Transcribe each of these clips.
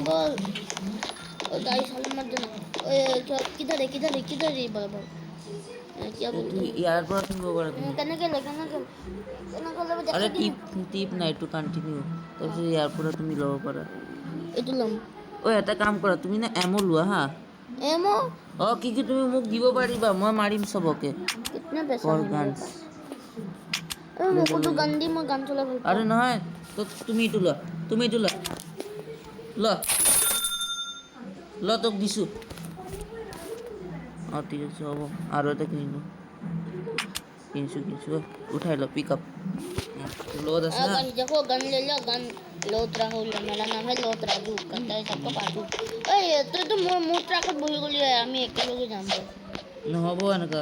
बोल गाइस साले मत देना ओए किधर है बोल बोल क्या बोलते हैं यार पर तुम वो कर करने के अरे টিপ নাই টু কন্টিনিউ তাৰপিছত ইয়াৰ পৰা তুমি ল'ব পাৰা এইটো লম ঐ এটা কাম কৰা তুমি না এমো লোৱা হা एमो কি তুমি মোক দিব পাৰিবা মই মাৰিম সবকে कितने पैसा फॉर है मेरे गन्स पास मेरे को तो गंदी मैं गन चला बोलता আরে নহয় তো তুমি এইটো লোৱা ল তোক দিছোঁ ঠিক আছে হ'ব আৰু এটা কিনিলোঁ किंचु उठाई लो पिकअप लोड ना देखो गन ले लो गन लोथ राहुल मेरा नाम है लोथ राजू करता है सबको पाजू ए तो मुंह ट्रक बोल गली है আমি একেলগে যাম নহব এনেকা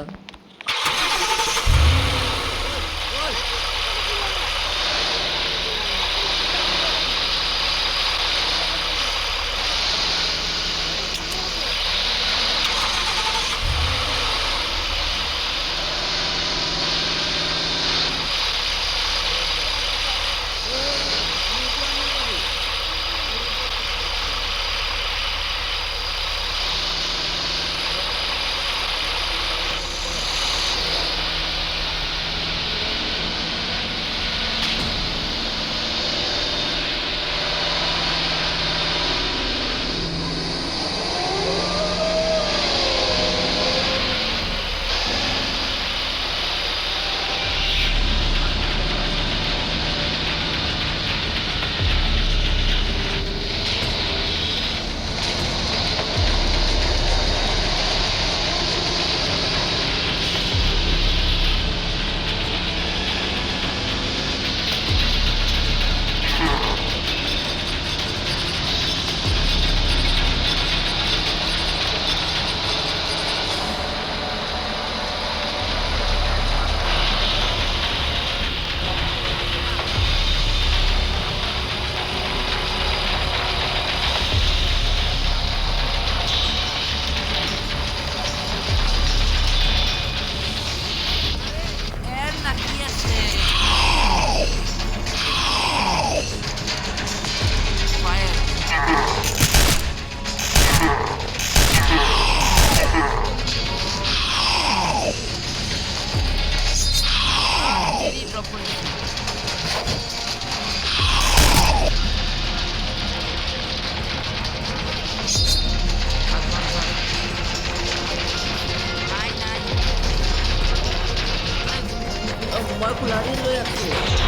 মই কুলাৰি লৈ আছোঁ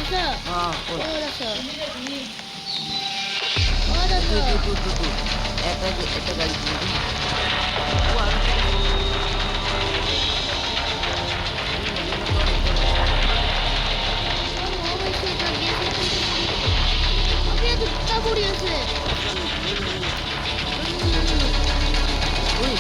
ऐसे আছা ক'ত ক'ত আছ ক'ত আছ এটা গাড়ি কিনে দিই ও আৰু মই পাইছো এটা গেছ অকে দুটা পৰি আছে ওই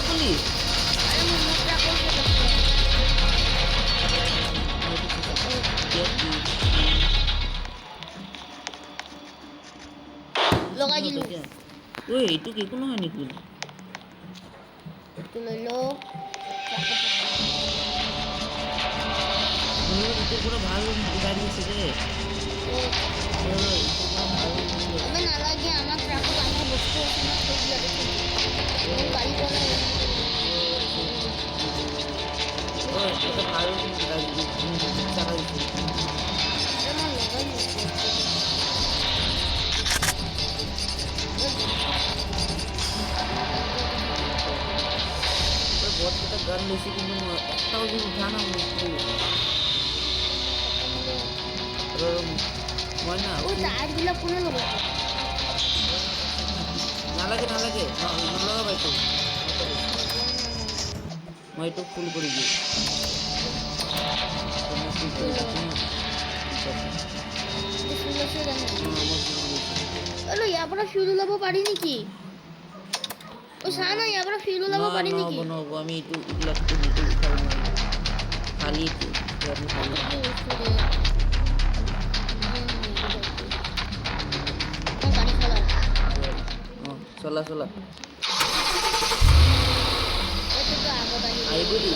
পুলিশ লগাই দিলো ঐ এইটো কি একো নহয় নেকি এইটো লৈ লো এইটো পুৰা ভাল গাড়ী আছে দেই আমি নালাগে আমার ট্রাকত আমার বস্তু আছে না সেইগুলো গাড়ি করা এটা ভালো গাড়ি চাকা দিচ্ছে আমার লাগাই बहुत একটা গান লেছি কিন্তু একটাও যদি উঠানো হয় না ওই টায়ারগুলো পুরো লাগাই নালাগে নালাগে নলগাবাই তো মই এইটো ফুল কৰি দিওঁ ইয়াৰ পৰা ফিউল ওলাব পাৰি নেকি ও চা না ইয়াৰ পৰা ফিউল ওলাব পাৰি নেকি নহ'ব আমি এইটো এইবিলাকটো উঠাব নোৱাৰিম খালি এইটো আমি খালি চলা চলা আহিব দি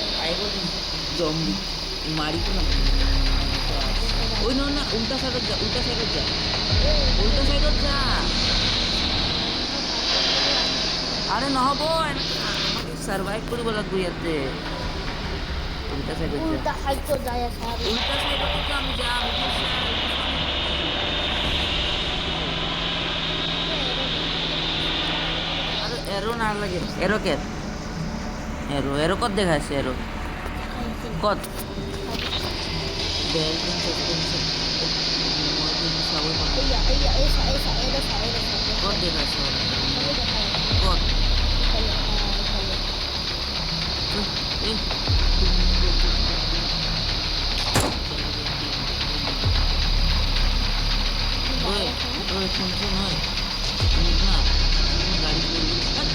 জম্বি মাৰিব না ওই নহয় না উল্টা সাইডত যা উল্টা সাইডত যা আরে নহ'ব আমাকে সাৰ্ভাইভ কৰিব লাগিব ইয়াতে উল্টা সাইডে যা উল্টা হাইটো যায় আছে আর উল্টা সাইডে তো আমি যাম আরে এরো না লাগে এরো কে এরো এরো কত দেখাচ্ছে এরো কত বেল দিন সাসপেনশন সবাই esa কত দেখাচ্ছে কত এই ওই ওই শুনছো নয় না গাড়ি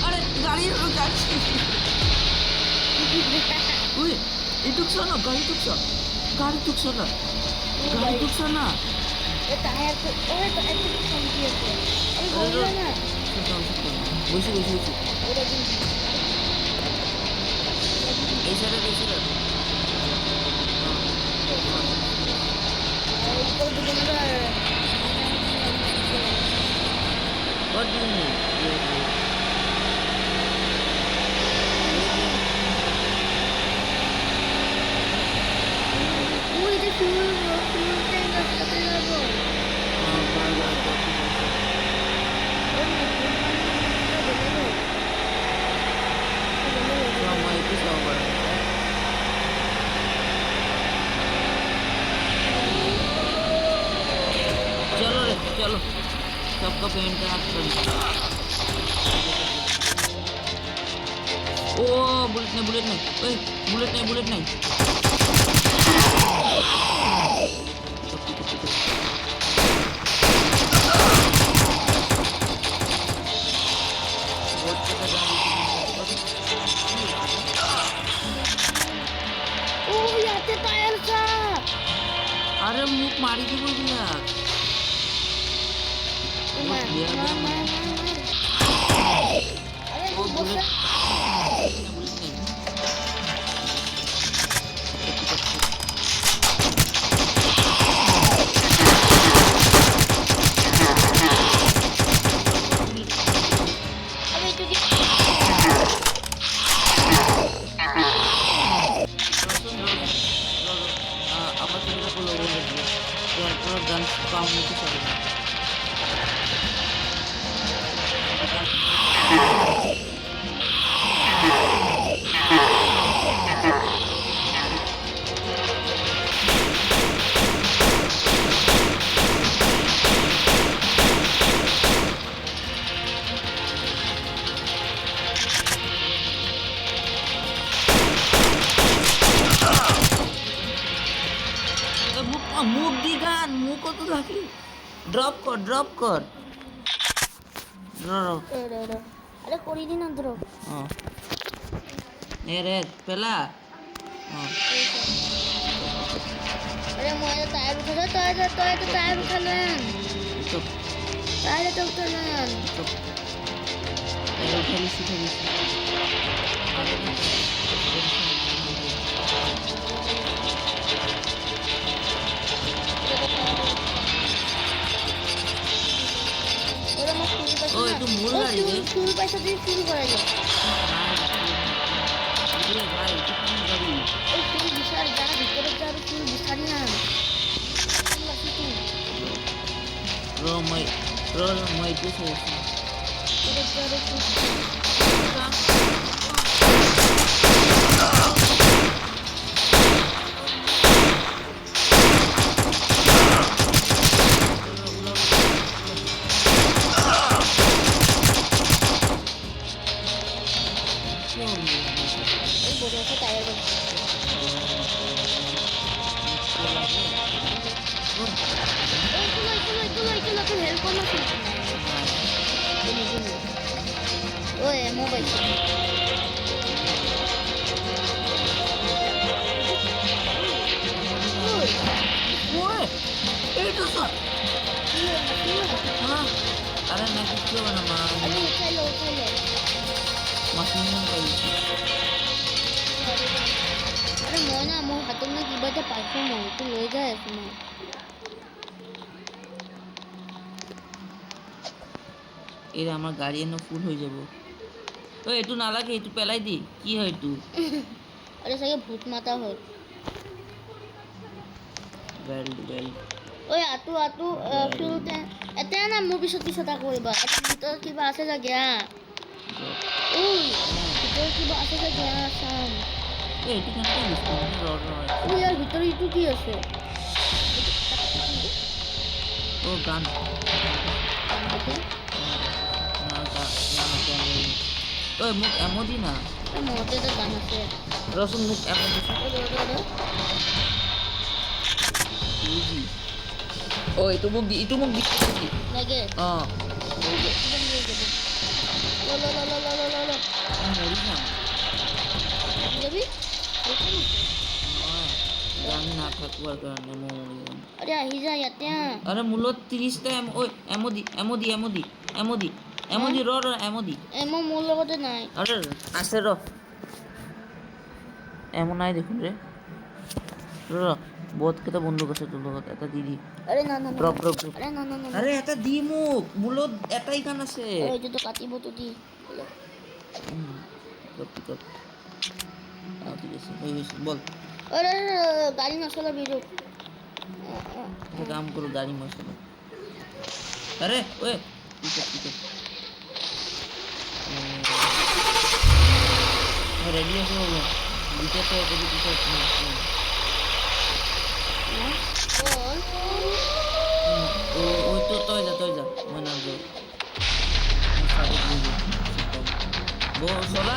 আরে গাড়ি উই ইটুকছো না গাড়ি টুকছো না গাড়ি টুকছো না টায়ার তো ওরে টায়ার তো কমতি আছে এই বললো না বসে ওরে দিন এই সাইডে এই তো দুজনের What do you mean? ওই যে ফুল ট্যাঙ্ক রাস্তাতে যাবো সময় একটু সবার चलो रे चलो सबका पेंट ओ बुलेट नहीं ओए बुलेट नहीं ও ইয়াতে টায়ার কা अरे मुख मारी के बोल दिया মার আরে वो বসে बुलेट नहीं আরে তুই apa sih kita perlu lagi dan kamu itu saja মুখ দি গান মুখ কত থাকলি ড্রপ কর আরে করি দিন অন্তর রে পেলা আরে মজা টায়ার উঠালে টায়ার উঠালেন চুপ টায়ার তো উঠালেন চুপ উঠালি শিখে গেছি ও একটু মূল গাড়ি রে ফুল পয়সা দিয়ে শুরু করা যায় ভাই একটু গাড়ি ওই ফুল বিশাল যা ভিতরে যা ফুল বিশাল না রোমই তো শেষ এই বড় একটা টায়ার তুই হেল্প কর না ওই মোবাইল এই তো সব আরে না কিছু হবে না মা আরে উঠাইলো মাসিন পাই আরে ময়না মোৰ হাতত না কিবা এটা পাইছো মই তো লৈ যাই আছো মই এর আমার গাড়ি এনে ফুল হয়ে যাব ওই একটু না লাগে একটু পেলাই দি কি হয় একটু আরে সাগে ভূত মাতা হয় বেল্ট বেল্ট ঐ আতু আতু ফিৰোতে এতিয়া না মোৰ পিছত আকৌ কৰিবা এটা ভিতৰত কিবা আছে চাগে হা ঐ ভিতৰত কিবা আছে চাগে হা চাম এইটো কেনেকৈ ইউজ কৰিম ৰ ঐ ইয়াৰ ভিতৰত ইটো কি আছে অ' গান ঐ মোক এমো দি না মতে এটা গান আছে ৰচোন মোক এমো দিছোন অ' এইটো মোক দি লাগে অঁ মৰি যাম যাবি গান নাথাকোৱাৰ কাৰণে মই মৰি যাম আৰে আহি যা ইয়াতে আৰে মূলত 30টা এমো দি ৰ এমো দি মই মোৰ লগতে নাই আৰে আছে ৰ এমো নাই দেখোন ৰে বহুত কেইটা বন্দুক আছে তোৰ লগত এটা দি আৰে না না ড্ৰপ আৰে না না আৰে এটা দি মোক মূলত এটাই গান আছে এইটো কাটিবতো দি ঠিক আছে হৈ গৈছে বল আরে গাড়ি নচলাবি রুক একটা কাম করো গাড়ি মশলা আরে ওয়ে টিকেট রেডি আছো দিতে তো কবি টিকেট ওই তো তুই যা মই নাম যাও বো সোলা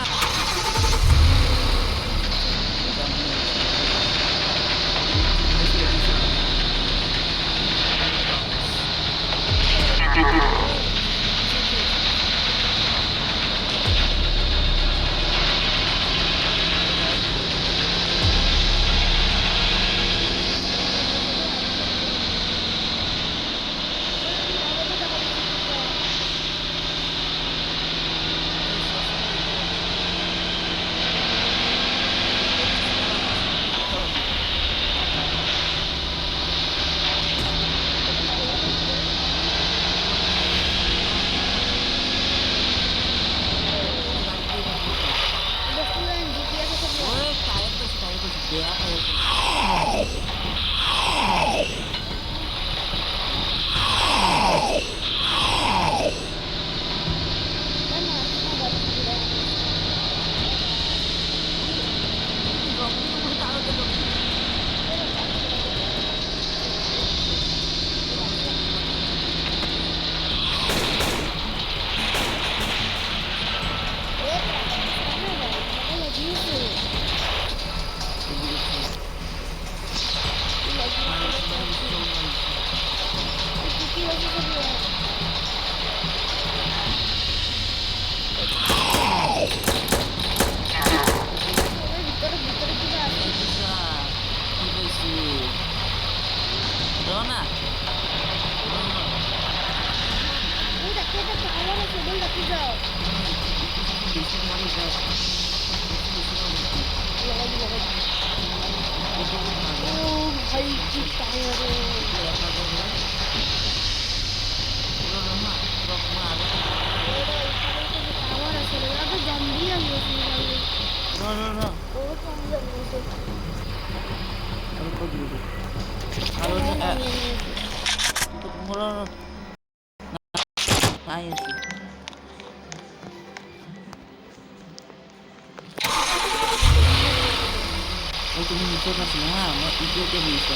তুমি নিচে পাচ্ছি না আমার ইকুয়েটে হয়েছে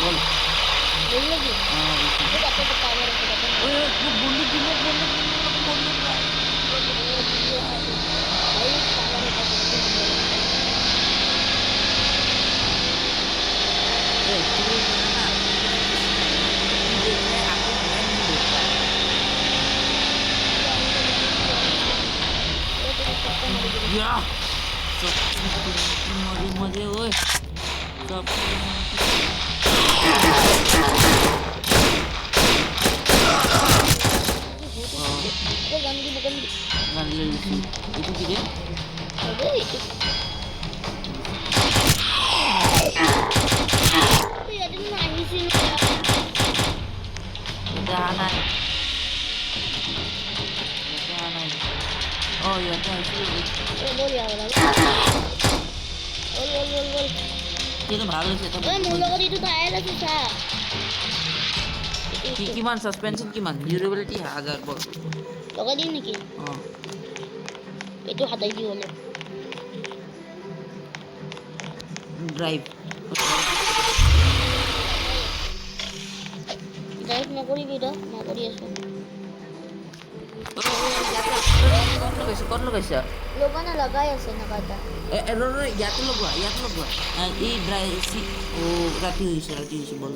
বল Ya, maju woi. Itu dia. Oh ya, kan sih. বল এইটো ভাল হৈছে এটা ঐ মোৰ লগত এইটো টায়াৰ আছে চা কিমান সাসপেনশন কিমান ডিউৰেবিলিটি 1000 বল লগাই দিম নেকি অ এইটো হাতাই দিওঁ অলপ ড্ৰাইভ ড্ৰাইভ নকৰিবি ৰ মই কৰি আছোঁ ক'ত লগাইছা লগা না লগাই আছে নাকাটা ইয়াতে লগোৱা এই ড্ৰাই ও ৰাতি হৈছে বল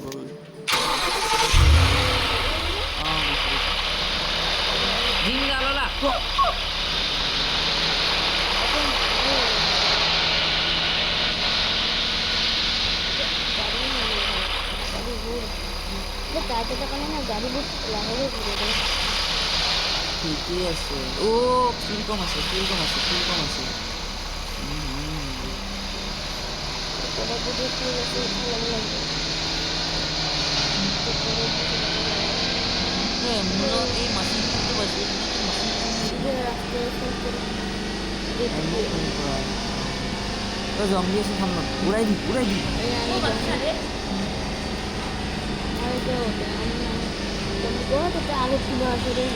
জিংগা ললা তাতে কাৰণে না গাড়ীবোৰ লাহে ঘূৰে ঠিকে আছে ও ফিল কম আছে মোৰ এই মাছটো পাইছোঁ জম্বি আছে সামনে উড়াই দি আগে কিবা আছে রে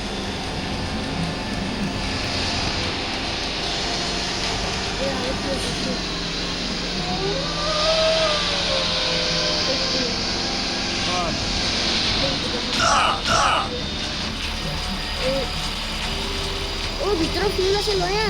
ও ভিতরে ফুল আছে লয়া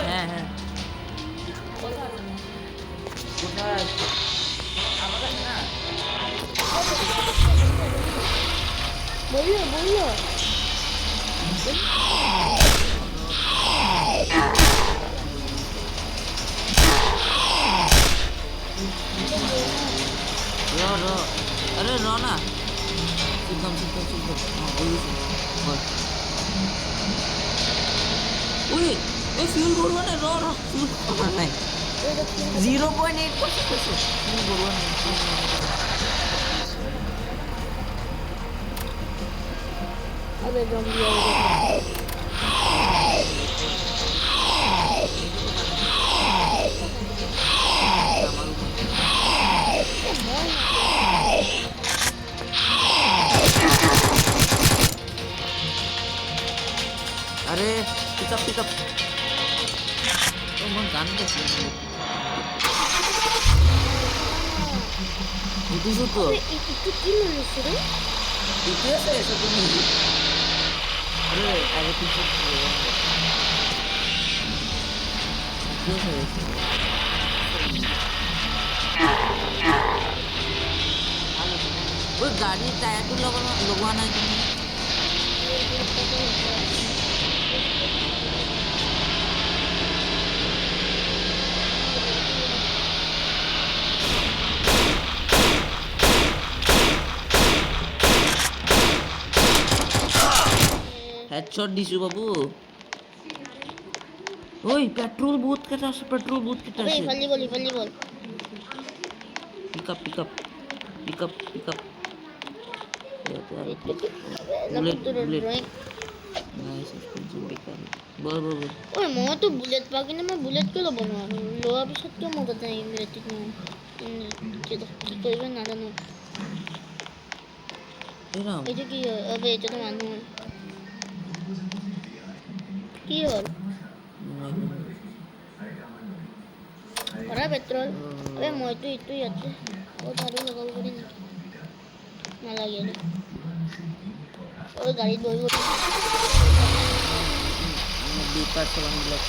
হ্যাঁ বললো अरे रो ना एकदम ওই এই ফিউল ভরবা না র ফিউল ভরবা নাই 0.8% আছে ফিউল ভরবা নাই अबे जम्बी अरे पिकअप तो मैं गान कैसे itu suku itu gimana sih Ren? itu ya saya satu minggu ada pisau itu saya वो गाड़ी टायर तो लगवाना है হেডশট দিছো বাবু ওই পেট্রোল বহুত কেটা আছে अबे फल्ली बोल pickup bullet drawing nice suspension बेकार बोल ओए मैं तो बुलेट पाके ना मैं बुलेट के लो बनवा लो अभी सब क्यों मदद नहीं मेरे ठीक में কি করবে না জানো এরাম এটা কি अबे এটা তো মানুষ কি হল ওরা পেট্রোল अबे মই তো ইতুই আছে ও দাঁড়ি লাগাবো পারি না লাগে না ও গাড়ি দইব বিপার চলান ব্লক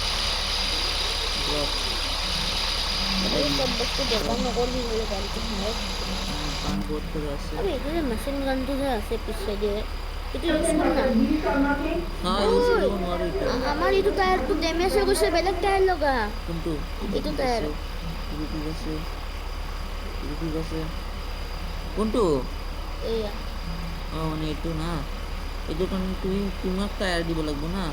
এই সব বস্তু দোকান নকরবি বলে গাড়িতে হয় কান বোর্ড করে আছে আরে এখানে মেশিন গান তো আছে পিছে দিয়ে এটা ইউজ কর না না ইউজ করব নোৱাৰি এটা আমার ইটো টায়ার তো ড্যামেজ হয়ে গেছে বেলেগ টায়ার লগা কোনটো ইটো টায়ার ঠিক আছে কোনটো এইয়া মানে এইটো না এইটো কাৰণে তুমি তোমাক টায়াৰ দিব লাগিব না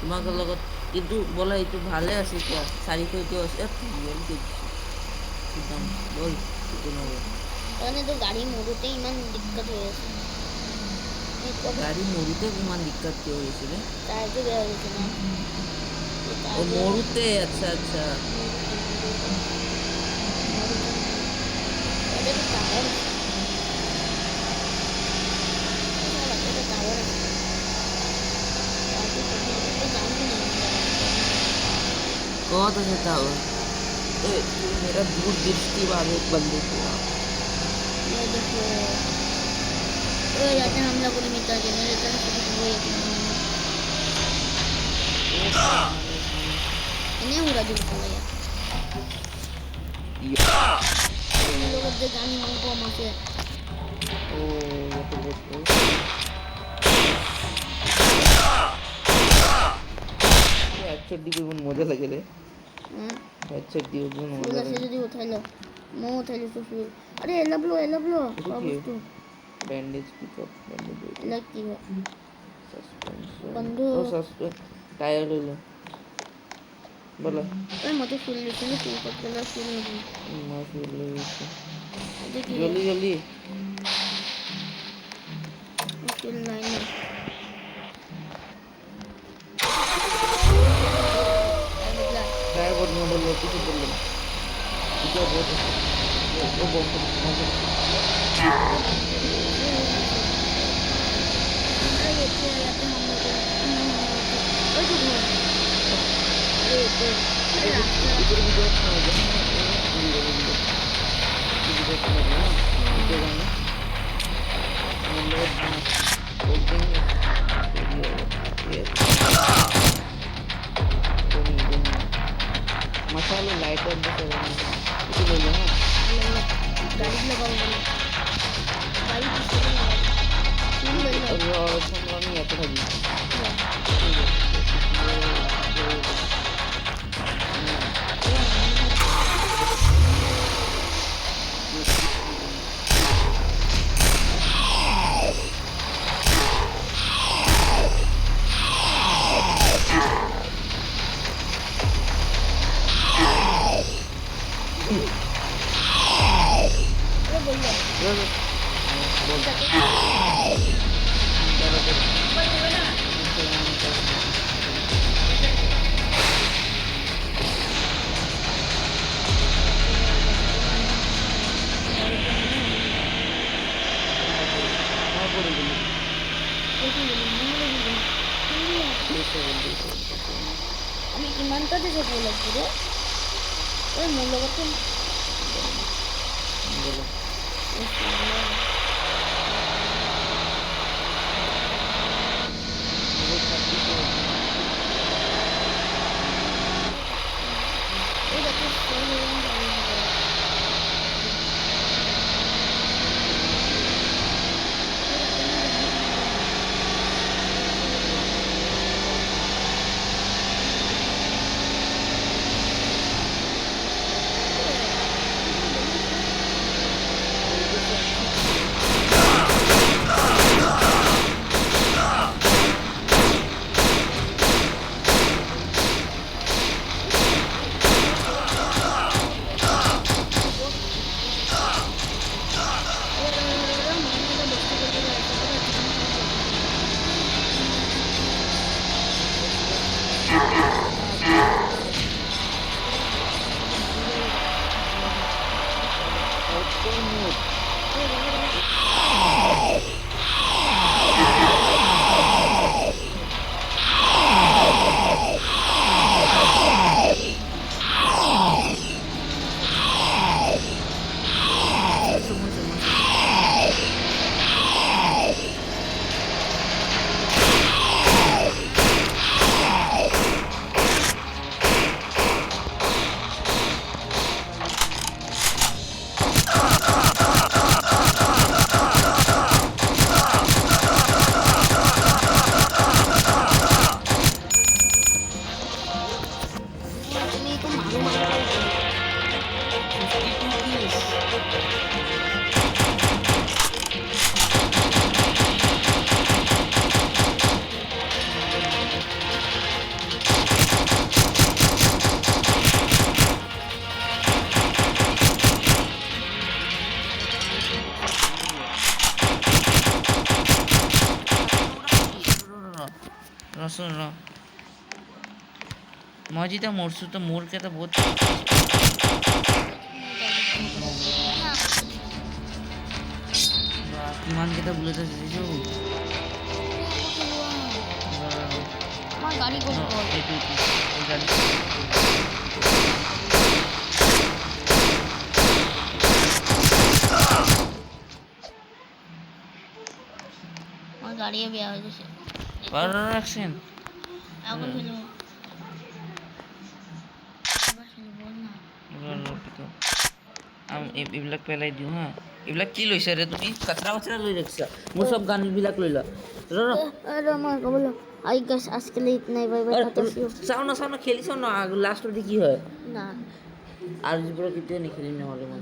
তোমাকৰ লগত কিন্তু বোলে এইটো ভালে আছে এতিয়া 400 এতিয়াও আছে জলদি একদম বল একো নহ'ব কাৰণেতো গাড়ী মৰোতে ইমান দিক্কত হৈ আছে গাড়ী মৰোতে ইমান দিক্কত কিয় হৈ আছিলে টায়াৰটো বেয়া হৈ গৈছে না ও মৰোতে আচ্ছা আচ্ছা कौन सा था वो तू मेरा दूरदृष्टि वाले बंदे को ये देखो जाते हैं हम लोग को मिलता जनरेटर वो इन्हें पूरा जुड़ पड़ा यार हम लोग अब जानी हम को मसे ओ ये तो बहुत हेडशॉट दी कोई मजा लगे रे हेडशॉट दी कोई मजा बोला से যদি উঠাই লো মো উঠাই লো সুসু আরে এলাবলো বাবু बैंडेज की तो बैंडेज লাগতি सस्पेंशन বন্ধ ओ सस्पेंस टायर ले लो बोलो ওই মতো ফুল দিছিল ফুল করতে না ফুল নেই मैं फिर ले लेते দেখি जल्दी जल्दी ফুল নাই না टायर बहुत मॉडल है किसी बोल लो क्या बहुत वो बहुत अरे ये क्या जाते हम लोग ओए तो अरे तो अरे इधर भी बहुत अच्छा हो गया इधर तो ना इधर ना हम लोग ओपन ये मसाले लाइटर भी कर रहे हैं इसे ले लो ना गाड़ी लगाओ बोलो गाड़ी किसको लगाओ तीन ले लो और समझ नहीं आता है अरे बोलो আমি ইমানটা দিতে বলেছি রে ওই মূল্যগত শুন ৰ মই যেতিয়া মৰছোঁ তো মোৰ কেইটা বহুত বা কিমান কেইটা বুলেট আছে দেখিছোঁ আমার গাড়ি কোথায় গেল? এই গাড়ি আমার গাড়িও বেয়া হয়ে গেছে পার রাখছেন এখন খেলবো এবার খেলবো না এইবিলাক পেলাই দিওঁ হা এইবিলাক কি লৈছা ৰে তুমি কচৰা কচৰা লৈ ৰাখিছা মোৰ চব গানবিলাক লৈ ল अरे मैं बोलो आई गाइस आज के लिए इतना ही bye bye tata see you চাওঁ না খেলি চাওঁ না লাষ্টত কি হয় ना আৰু যিবোৰ কেতিয়াও নেখেলিম নহ'লে মই